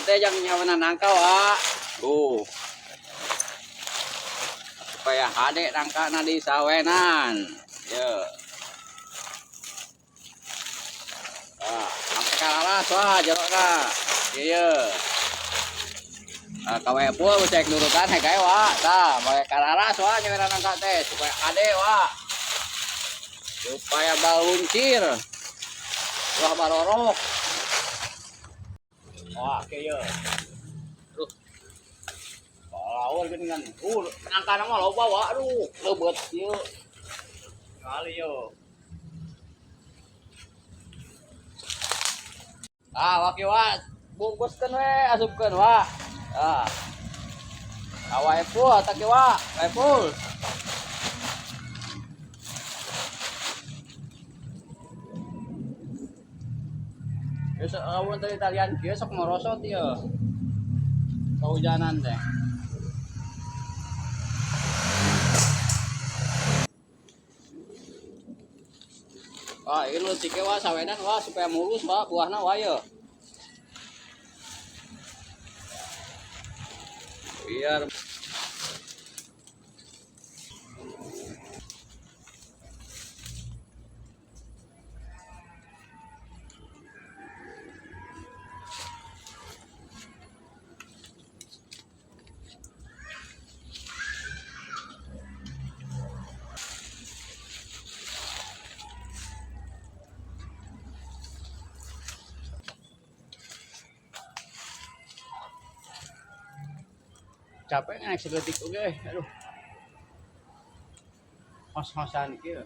teh yang nyawanan nangka wa. Supaya hade nangka na di sawenan. Ye. Sampai kalaras wah jeruk ka. Iya. Kawe pul cek nurutan he gawe wa. Tah, bae kalaras wah nyawenan nangka teh supaya hade wa. Supaya baluncir. Wah barorok. Wah, kieu. Aduh. Lawan geuningan. Nangkana mah loba wa. Aduh, leubeut ieu. Kali yo. Waki wa bungkuskeun we, asupkeun wa. Wae pul tak wa, wae pul. Besok lawan tadi talian kieu sok morosot ieu. Kehujanan teh. Ieu leutik wa sawedan wa supaya mulus wa buahna wa ye. Biar capek naik segetik oge. Aduh. Hos-hosan kieu.